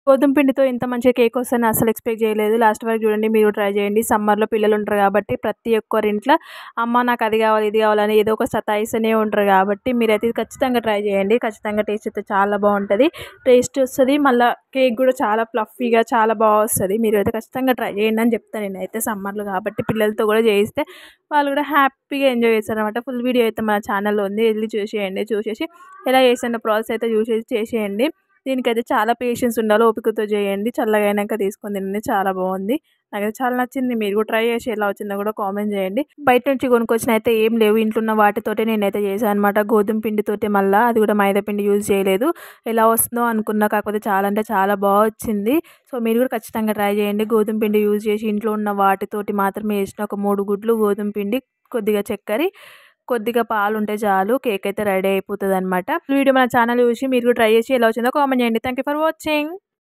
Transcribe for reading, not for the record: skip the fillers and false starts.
గోధుమ పిండితో ఇంత మంచిగా కేక్ వస్తుందని అస్సలు ఎక్స్పెక్ట్ చేయలేదు. లాస్ట్ వరకు చూడండి, మీరు ట్రై చేయండి. సమ్మర్లో పిల్లలు ఉంటారు కాబట్టి ప్రతి ఒక్కరి ఇంట్లో అమ్మ నాకు అది కావాలి ఇది కావాలని ఏదో ఒక సతాయిస్తూనే ఉంటారు కాబట్టి మీరైతే ఇది ఖచ్చితంగా ట్రై చేయండి. ఖచ్చితంగా టేస్ట్ అయితే చాలా బాగుంటుంది. టేస్ట్ వస్తుంది, మళ్ళీ కేక్ కూడా చాలా ఫ్లఫీగా చాలా బాగా వస్తుంది. మీరు అయితే ఖచ్చితంగా ట్రై చేయండి అని చెప్తాను నేనైతే. సమ్మర్లో కాబట్టి పిల్లలతో కూడా చేయిస్తే వాళ్ళు కూడా హ్యాపీగా ఎంజాయ్ చేస్తారు అనమాట. ఫుల్ వీడియో అయితే మన ఛానల్లో ఉంది, వెళ్ళి చూసేయండి. చూసేసి ఎలా చేస్తున్న ప్రాసెస్ అయితే చూసేసి చేసేయండి. దీనికైతే చాలా పేషెన్స్ ఉండాలి, ఓపికతో చేయండి. చల్లగా అయినాక తీసుకొని తినండి, చాలా బాగుంది. నాకైతే చాలా నచ్చింది. మీరు కూడా ట్రై చేసి ఎలా వచ్చిందో కూడా కామెంట్ చేయండి. బయట నుంచి కొనుక్కొచ్చిన అయితే ఏం లేవు, ఇంట్లో ఉన్న వాటితోటే నేనైతే చేశాను అనమాట. గోధుమ పిండితోటి, మళ్ళీ అది కూడా మైదా పిండి యూజ్ చేయలేదు. ఎలా వస్తుందో అనుకున్నా, కాకపోతే చాలా అంటే చాలా బాగా వచ్చింది. సో మీరు కూడా ఖచ్చితంగా ట్రై చేయండి. గోధుమ పిండి యూజ్ చేసి ఇంట్లో ఉన్న వాటితోటి మాత్రమే చేసిన ఒక 3 గుడ్లు, గోధుమ పిండి, కొద్దిగా చక్కెర, కొద్దిగా పాలు ఉంటే చాలు, కేక్ అయితే రెడీ అయిపోతుంది అనమాట. వీడియో మన ఛానల్ చూసి మీరు కూడా ట్రై చేసి ఎలా వచ్చిందో కామెంట్ చేయండి. Thank you for watching.